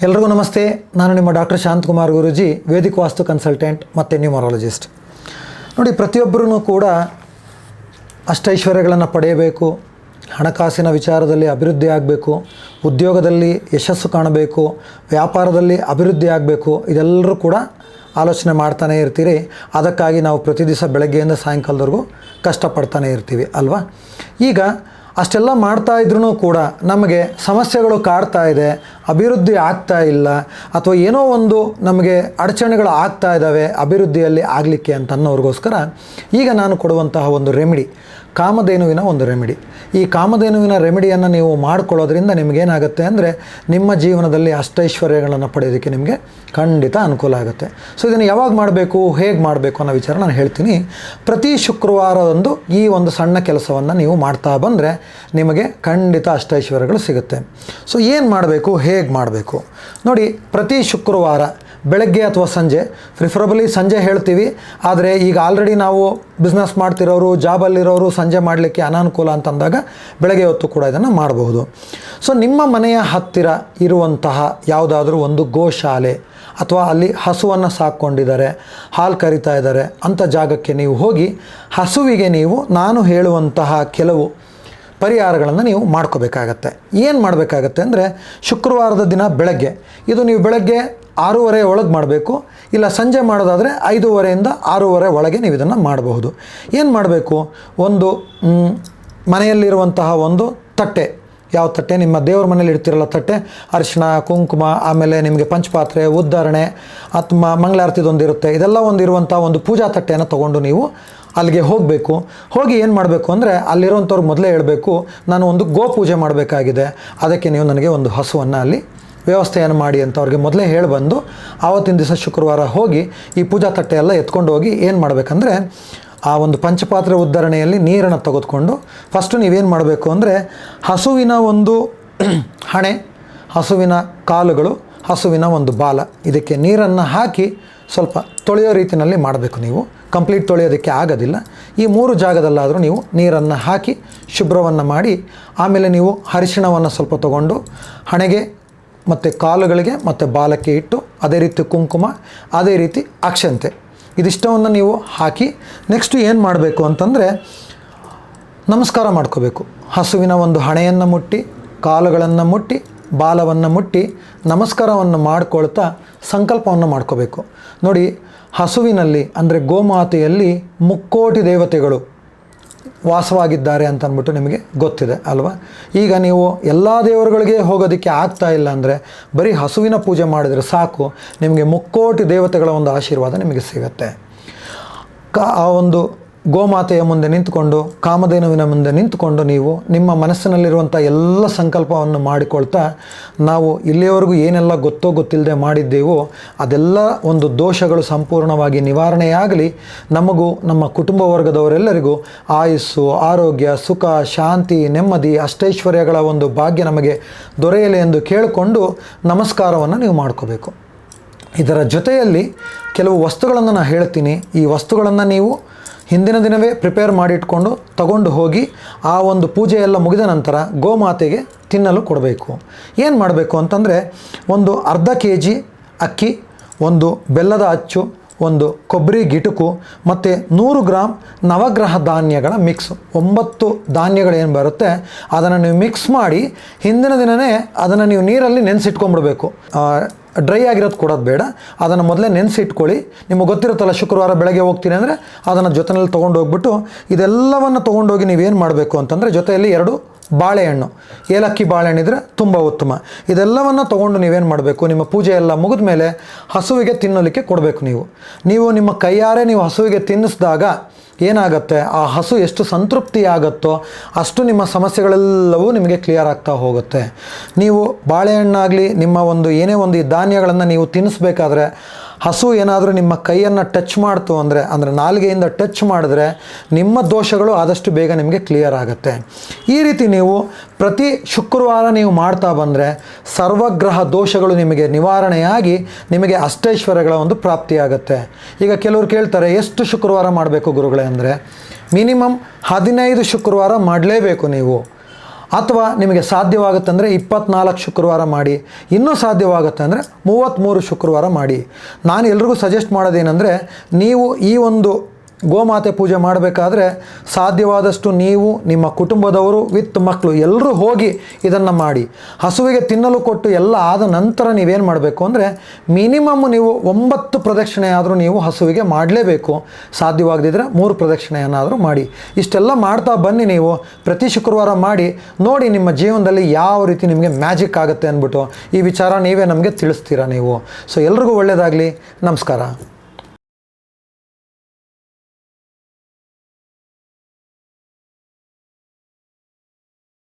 ಎಲ್ರಿಗೂ ನಮಸ್ತೆ. ನಾನು ನಿಮ್ಮ ಡಾಕ್ಟರ್ ಶಾಂತಕುಮಾರ್ ಗುರೂಜಿ, ವೇದಿಕ್ ವಾಸ್ತು ಕನ್ಸಲ್ಟೆಂಟ್ ಮತ್ತು ನ್ಯೂಮರಾಲಜಿಸ್ಟ್. ನೋಡಿ, ಪ್ರತಿಯೊಬ್ಬರೂ ಕೂಡ ಅಷ್ಟೈಶ್ವರ್ಯಗಳನ್ನು ಪಡೆಯಬೇಕು, ಹಣಕಾಸಿನ ವಿಚಾರದಲ್ಲಿ ಅಭಿವೃದ್ಧಿ ಆಗಬೇಕು, ಉದ್ಯೋಗದಲ್ಲಿ ಯಶಸ್ಸು ಕಾಣಬೇಕು, ವ್ಯಾಪಾರದಲ್ಲಿ ಅಭಿವೃದ್ಧಿ ಆಗಬೇಕು, ಇದೆಲ್ಲರೂ ಕೂಡ ಆಲೋಚನೆ ಮಾಡ್ತಾನೇ ಇರ್ತೀರಿ. ಅದಕ್ಕಾಗಿ ನಾವು ಪ್ರತಿ ದಿವಸ ಬೆಳಗ್ಗೆಯಿಂದ ಸಾಯಂಕಾಲದವರೆಗೂ ಕಷ್ಟಪಡ್ತಾನೆ ಇರ್ತೀವಿ ಅಲ್ವಾ. ಈಗ ಅಷ್ಟೆಲ್ಲ ಮಾಡ್ತಾ ಇದ್ರೂ ಕೂಡ ನಮಗೆ ಸಮಸ್ಯೆಗಳು ಕಾಡ್ತಾ ಇದೆ, ಅಭಿವೃದ್ಧಿ ಆಗ್ತಾ ಇಲ್ಲ, ಅಥವಾ ಏನೋ ಒಂದು ನಮಗೆ ಅಡಚಣೆಗಳು ಆಗ್ತಾ ಇದ್ದಾವೆ ಅಭಿವೃದ್ಧಿಯಲ್ಲಿ ಆಗಲಿಕ್ಕೆ ಅಂತ ಅನ್ನೋರಿಗೋಸ್ಕರ ಈಗ ನಾನು ಕೊಡುವಂತಹ ಒಂದು ರೆಮಿಡಿ, ಕಾಮಧೇನುವಿನ ಒಂದು ರೆಮಿಡಿ. ಈ ಕಾಮಧೇನುವಿನ ರೆಮಿಡಿಯನ್ನು ನೀವು ಮಾಡ್ಕೊಳ್ಳೋದ್ರಿಂದ ನಿಮಗೇನಾಗುತ್ತೆ ಅಂದರೆ ನಿಮ್ಮ ಜೀವನದಲ್ಲಿ ಅಷ್ಟೈಶ್ವರ್ಯಗಳನ್ನು ಪಡೆಯೋದಕ್ಕೆ ನಿಮಗೆ ಖಂಡಿತ ಅನುಕೂಲ ಆಗುತ್ತೆ. ಸೊ ಇದನ್ನು ಯಾವಾಗ ಮಾಡಬೇಕು, ಹೇಗೆ ಮಾಡಬೇಕು ಅನ್ನೋ ವಿಚಾರ ನಾನು ಹೇಳ್ತೀನಿ. ಪ್ರತಿ ಶುಕ್ರವಾರದಂದು ಈ ಒಂದು ಸಣ್ಣ ಕೆಲಸವನ್ನು ನೀವು ಮಾಡ್ತಾ ಬಂದರೆ ನಿಮಗೆ ಖಂಡಿತ ಅಷ್ಟೈಶ್ವರ್ಯಗಳು ಸಿಗುತ್ತೆ. ಸೊ ಏನು ಮಾಡಬೇಕು, ಹೇಗೆ ಮಾಡಬೇಕು ನೋಡಿ. ಪ್ರತಿ ಶುಕ್ರವಾರ ಬೆಳಗ್ಗೆ ಅಥವಾ ಸಂಜೆ, ಪ್ರಿಫರಬಲಿ ಸಂಜೆ ಹೇಳ್ತೀವಿ, ಆದರೆ ಈಗ ಆಲ್ರೆಡಿ ನಾವು ಬಿಸ್ನೆಸ್ ಮಾಡ್ತಿರೋರು, ಜಾಬಲ್ಲಿರೋರು ಸಂಜೆ ಮಾಡಲಿಕ್ಕೆ ಅನಾನುಕೂಲ ಅಂತಂದಾಗ ಬೆಳಗ್ಗೆ ಹೊತ್ತು ಕೂಡ ಇದನ್ನು ಮಾಡಬಹುದು. ಸೊ ನಿಮ್ಮ ಮನೆಯ ಹತ್ತಿರ ಇರುವಂತಹ ಯಾವುದಾದ್ರೂ ಒಂದು ಗೋಶಾಲೆ ಅಥವಾ ಅಲ್ಲಿ ಹಸುವನ್ನು ಸಾಕ್ಕೊಂಡಿದ್ದಾರೆ, ಹಾಲು ಕರಿತಾ ಇದ್ದಾರೆ ಅಂಥ ಜಾಗಕ್ಕೆ ನೀವು ಹೋಗಿ ಹಸುವಿಗೆ ನೀವು ನಾನು ಹೇಳುವಂತಹ ಕೆಲವು ಪರಿಹಾರಗಳನ್ನು ನೀವು ಮಾಡ್ಕೋಬೇಕಾಗತ್ತೆ. ಏನು ಮಾಡಬೇಕಾಗತ್ತೆ ಅಂದರೆ, ಶುಕ್ರವಾರದ ದಿನ ಬೆಳಗ್ಗೆ, ಇದು ನೀವು ಬೆಳಗ್ಗೆ 6:30 ಒಳಗೆ ಮಾಡಬೇಕು, ಇಲ್ಲ ಸಂಜೆ ಮಾಡೋದಾದರೆ 5:30 6:30 ಒಳಗೆ ನೀವು ಇದನ್ನು ಮಾಡಬಹುದು. ಏನು ಮಾಡಬೇಕು, ಒಂದು ಮನೆಯಲ್ಲಿರುವಂತಹ ಒಂದು ತಟ್ಟೆ, ಯಾವ ತಟ್ಟೆ, ನಿಮ್ಮ ದೇವ್ರ ಮನೇಲಿ ಇಡ್ತಿರಲ್ಲ ತಟ್ಟೆ, ಅರಿಶಿಣ ಕುಂಕುಮ, ಆಮೇಲೆ ನಿಮಗೆ ಪಂಚಪಾತ್ರೆ, ಉದ್ಧಾರಣೆ ಅಥವಾ ಮಂಗಳಾರತಿದೊಂದಿರುತ್ತೆ, ಇದೆಲ್ಲ ಒಂದಿರುವಂಥ ಒಂದು ಪೂಜಾ ತಟ್ಟೆಯನ್ನು ತೊಗೊಂಡು ನೀವು ಅಲ್ಲಿಗೆ ಹೋಗಬೇಕು. ಹೋಗಿ ಏನು ಮಾಡಬೇಕು ಅಂದರೆ, ಅಲ್ಲಿರುವಂಥವ್ರು ಮೊದಲೇ ಹೇಳಬೇಕು, ನಾನು ಒಂದು ಗೋ ಪೂಜೆ ಮಾಡಬೇಕಾಗಿದೆ, ಅದಕ್ಕೆ ನೀವು ನನಗೆ ಒಂದು ಹಸುವನ್ನು ಅಲ್ಲಿ ವ್ಯವಸ್ಥೆಯನ್ನು ಮಾಡಿ ಅಂತ ಅವ್ರಿಗೆ ಮೊದಲೇ ಹೇಳಿ ಆವತ್ತಿನ ದಿವಸ ಶುಕ್ರವಾರ ಹೋಗಿ ಈ ಪೂಜಾ ತಟ್ಟೆ ಎಲ್ಲ ಎತ್ಕೊಂಡು ಹೋಗಿ ಏನು ಮಾಡಬೇಕಂದ್ರೆ, ಆ ಒಂದು ಪಂಚಪಾತ್ರೆ ಉದ್ಧರಣೆಯಲ್ಲಿ ನೀರನ್ನು ತೆಗೆದುಕೊಂಡು ಫಸ್ಟು ನೀವೇನು ಮಾಡಬೇಕು ಅಂದರೆ, ಹಸುವಿನ ಒಂದು ಹಣೆ, ಹಸುವಿನ ಕಾಲುಗಳು, ಹಸುವಿನ ಒಂದು ಬಾಲ, ಇದಕ್ಕೆ ನೀರನ್ನು ಹಾಕಿ ಸ್ವಲ್ಪ ತೊಳೆಯೋ ರೀತಿಯಲ್ಲಿ ಮಾಡಬೇಕು. ನೀವು ಕಂಪ್ಲೀಟ್ ತೊಳೆಯೋದಕ್ಕೆ ಆಗೋದಿಲ್ಲ. ಈ 3 ಜಾಗದಲ್ಲಾದರೂ ನೀವು ನೀರನ್ನು ಹಾಕಿ ಶುಭ್ರವನ್ನು ಮಾಡಿ, ಆಮೇಲೆ ನೀವು ಅರಿಶಿಣವನ್ನು ಸ್ವಲ್ಪ ತಗೊಂಡು ಹಣೆಗೆ ಮತ್ತು ಕಾಲುಗಳಿಗೆ ಮತ್ತು ಬಾಲಕ್ಕೆ ಇಟ್ಟು, ಅದೇ ರೀತಿ ಕುಂಕುಮ, ಅದೇ ರೀತಿ ಅಕ್ಷಂತೆ, ಇದಿಷ್ಟವನ್ನು ನೀವು ಹಾಕಿ ನೆಕ್ಸ್ಟು ಏನು ಮಾಡಬೇಕು ಅಂತಂದರೆ, ನಮಸ್ಕಾರ ಮಾಡ್ಕೋಬೇಕು. ಹಸುವಿನ ಒಂದು ಹಣೆಯನ್ನು ಮುಟ್ಟಿ, ಕಾಲುಗಳನ್ನು ಮುಟ್ಟಿ, ಬಾಲವನ್ನು ಮುಟ್ಟಿ ನಮಸ್ಕಾರವನ್ನು ಮಾಡ್ಕೊಳ್ತಾ ಸಂಕಲ್ಪವನ್ನು ಮಾಡ್ಕೋಬೇಕು. ನೋಡಿ, ಹಸುವಿನಲ್ಲಿ ಅಂದರೆ ಗೋಮಾತೆಯಲ್ಲಿ 3,000,000 ದೇವತೆಗಳು ವಾಸವಾಗಿದ್ದಾರೆ ಅಂತ ಅಂದ್ಬಿಟ್ಟು ನಿಮಗೆ ಗೊತ್ತಿದೆ ಅಲ್ವಾ. ಈಗ ನೀವು ಎಲ್ಲ ದೇವರುಗಳಿಗೆ ಹೋಗೋದಕ್ಕೆ ಆಗ್ತಾ ಇಲ್ಲ ಅಂದರೆ ಬರೀ ಹಸುವಿನ ಪೂಜೆ ಮಾಡಿದರೆ ಸಾಕು, ನಿಮಗೆ 3,000,000 ದೇವತೆಗಳ ಒಂದು ಆಶೀರ್ವಾದ ನಿಮಗೆ ಸಿಗುತ್ತೆ. ಆ ಒಂದು ಗೋಮಾತೆಯ ಮುಂದೆ ನಿಂತುಕೊಂಡು, ಕಾಮಧೇನುವಿನ ಮುಂದೆ ನಿಂತುಕೊಂಡು ನೀವು ನಿಮ್ಮ ಮನಸ್ಸಿನಲ್ಲಿರುವಂಥ ಎಲ್ಲ ಸಂಕಲ್ಪವನ್ನು ಮಾಡಿಕೊಳ್ತಾ, ನಾವು ಇಲ್ಲಿಯವರೆಗೂ ಏನೆಲ್ಲ ಗೊತ್ತೋ ಗೊತ್ತಿಲ್ಲದೆ ಮಾಡಿದ್ದೇವೋ ಅದೆಲ್ಲ ಒಂದು ದೋಷಗಳು ಸಂಪೂರ್ಣವಾಗಿ ನಿವಾರಣೆಯಾಗಲಿ, ನಮಗೂ ನಮ್ಮ ಕುಟುಂಬ ವರ್ಗದವರೆಲ್ಲರಿಗೂ ಆಯುಸ್ಸು, ಆರೋಗ್ಯ, ಸುಖ, ಶಾಂತಿ, ನೆಮ್ಮದಿ, ಅಷ್ಟೈಶ್ವರ್ಯಗಳ ಒಂದು ಭಾಗ್ಯ ನಮಗೆ ದೊರೆಯಲಿ ಎಂದು ಕೇಳಿಕೊಂಡು ನಮಸ್ಕಾರವನ್ನು ನೀವು ಮಾಡ್ಕೋಬೇಕು. ಇದರ ಜೊತೆಯಲ್ಲಿ ಕೆಲವು ವಸ್ತುಗಳನ್ನು ನಾನು ಹೇಳ್ತೀನಿ. ಈ ವಸ್ತುಗಳನ್ನು ನೀವು ಹಿಂದಿನ ದಿನವೇ ಪ್ರಿಪೇರ್ ಮಾಡಿಟ್ಕೊಂಡು ತಗೊಂಡು ಹೋಗಿ ಆ ಒಂದು ಪೂಜೆ ಎಲ್ಲ ಮುಗಿದ ನಂತರ ಗೋಮಾತೆಗೆ ತಿನ್ನಲು ಕೊಡಬೇಕು. ಏನು ಮಾಡಬೇಕು ಅಂತಂದರೆ, ಒಂದು ಅರ್ಧ kg ಅಕ್ಕಿ, ಒಂದು ಬೆಲ್ಲದ ಅಚ್ಚು, ಒಂದು ಕೊಬ್ಬರಿ ಗಿಟುಕು ಮತ್ತು 100 ಗ್ರಾಮ್ ನವಗ್ರಹ ಧಾನ್ಯಗಳ ಮಿಕ್ಸ್, 9 ಧಾನ್ಯಗಳೇನು ಬರುತ್ತೆ ಅದನ್ನು ನೀವು ಮಿಕ್ಸ್ ಮಾಡಿ ಹಿಂದಿನ ದಿನವೇ ಅದನ್ನು ನೀವು ನೀರಲ್ಲಿ ನೆನೆಸಿಟ್ಕೊಂಡ್ಬಿಡ್ಬೇಕು. ಡ್ರೈ ಆಗಿರೋದು ಕೊಡೋದು ಬೇಡ, ಅದನ್ನು ಮೊದಲೇ ನೆನೆಸಿಟ್ಕೊಳ್ಳಿ. ನಿಮಗೆ ಗೊತ್ತಿರುತ್ತಲ್ಲ, ಶುಕ್ರವಾರ ಬೆಳಗ್ಗೆ ಹೋಗ್ತೀನಿ ಅಂದರೆ ಅದನ್ನು ಜೊತೆಯಲ್ಲಿ ತೊಗೊಂಡು ಹೋಗ್ಬಿಟ್ಟು ಇದೆಲ್ಲವನ್ನು ತೊಗೊಂಡೋಗಿ ನೀವೇನು ಮಾಡಬೇಕು ಅಂತಂದರೆ, ಜೊತೆಯಲ್ಲಿ 2 ಬಾಳೆಹಣ್ಣು, ಏಲಕ್ಕಿ ಬಾಳೆಹಣ್ಣಿದ್ರೆ ತುಂಬ ಉತ್ತಮ, ಇದೆಲ್ಲವನ್ನು ತೊಗೊಂಡು ನೀವೇನು ಮಾಡಬೇಕು, ನಿಮ್ಮ ಪೂಜೆ ಎಲ್ಲ ಮುಗಿದ ಮೇಲೆ ಹಸುವಿಗೆ ತಿನ್ನಲಿಕ್ಕೆ ಕೊಡಬೇಕು. ನೀವು ನಿಮ್ಮ ಕೈಯಾರೆ ನೀವು ಹಸುವಿಗೆ ತಿನ್ನಿಸಿದಾಗ ಏನಾಗುತ್ತೆ, ಆ ಹಸು ಎಷ್ಟು ಸಂತೃಪ್ತಿ ಆಗುತ್ತೋ ಅಷ್ಟು ನಿಮ್ಮ ಸಮಸ್ಯೆಗಳೆಲ್ಲವೂ ನಿಮಗೆ ಕ್ಲಿಯರ್ ಆಗ್ತಾ ಹೋಗುತ್ತೆ. ನೀವು ಬಾಳೆಹಣ್ಣಾಗಲಿ ನಿಮ್ಮ ಒಂದು ಏನೇ ಒಂದು ಈ ಧಾನ್ಯಗಳನ್ನು ನೀವು ತಿನ್ನಿಸ್ಬೇಕಾದ್ರೆ ಹಸು ಏನಾದರೂ ನಿಮ್ಮ ಕೈಯನ್ನು ಟಚ್ ಮಾಡ್ತು ಅಂದರೆ ನಾಲಿಗೆಯಿಂದ ಟಚ್ ಮಾಡಿದ್ರೆ ನಿಮ್ಮ ದೋಷಗಳು ಆದಷ್ಟು ಬೇಗ ನಿಮಗೆ ಕ್ಲಿಯರ್ ಆಗುತ್ತೆ. ಈ ರೀತಿ ನೀವು ಪ್ರತಿ ಶುಕ್ರವಾರ ನೀವು ಮಾಡ್ತಾ ಬಂದರೆ ಸರ್ವಗ್ರಹ ದೋಷಗಳು ನಿಮಗೆ ನಿವಾರಣೆಯಾಗಿ ನಿಮಗೆ ಅಷ್ಟೈಶ್ವರ್ಯಗಳ ಒಂದು ಪ್ರಾಪ್ತಿಯಾಗುತ್ತೆ. ಈಗ ಕೆಲವರು ಕೇಳ್ತಾರೆ, ಎಷ್ಟು ಶುಕ್ರವಾರ ಮಾಡಬೇಕು ಗುರುಗಳೇ ಅಂದರೆ, ಮಿನಿಮಮ್ 15 ಶುಕ್ರವಾರ ಮಾಡಲೇಬೇಕು ನೀವು. ಅಥವಾ ನಿಮಗೆ ಸಾಧ್ಯವಾಗುತ್ತೆ ಅಂದರೆ 24 ಶುಕ್ರವಾರ ಮಾಡಿ, ಇನ್ನೂ ಸಾಧ್ಯವಾಗುತ್ತೆ ಅಂದರೆ 33 ಶುಕ್ರವಾರ ಮಾಡಿ. ನಾನು ಎಲ್ರಿಗೂ ಸಜೆಸ್ಟ್ ಮಾಡೋದೇನೆಂದರೆ, ನೀವು ಈ ಒಂದು ಗೋಮಾತೆ ಪೂಜೆ ಮಾಡಬೇಕಾದ್ರೆ ಸಾಧ್ಯವಾದಷ್ಟು ನೀವು ನಿಮ್ಮ ಕುಟುಂಬದವರು ವಿತ್ ಮಕ್ಕಳು ಎಲ್ಲರೂ ಹೋಗಿ ಇದನ್ನು ಮಾಡಿ. ಹಸುವಿಗೆ ತಿನ್ನಲು ಕೊಟ್ಟು ಎಲ್ಲ ಆದ ನಂತರ ನೀವೇನು ಮಾಡಬೇಕು ಅಂದರೆ, ಮಿನಿಮಮ್ ನೀವು 9 ಪ್ರದಕ್ಷಿಣೆ ಆದರೂ ನೀವು ಹಸುವಿಗೆ ಮಾಡಲೇಬೇಕು. ಸಾಧ್ಯವಾಗದಿದ್ದರೆ 3 ಪ್ರದಕ್ಷಿಣೆಯನ್ನಾದರೂ ಮಾಡಿ. ಇಷ್ಟೆಲ್ಲ ಮಾಡ್ತಾ ಬನ್ನಿ. ನೀವು ಪ್ರತಿ ಶುಕ್ರವಾರ ಮಾಡಿ ನೋಡಿ, ನಿಮ್ಮ ಜೀವನದಲ್ಲಿ ಯಾವ ರೀತಿ ನಿಮಗೆ ಮ್ಯಾಜಿಕ್ ಆಗುತ್ತೆ ಅಂದ್ಬಿಟ್ಟು ಈ ವಿಚಾರ ನೀವೇ ನಮಗೆ ತಿಳಿಸ್ತೀರಾ ನೀವು. ಸೊ ಎಲ್ರಿಗೂ ಒಳ್ಳೆಯದಾಗಲಿ. ನಮಸ್ಕಾರ.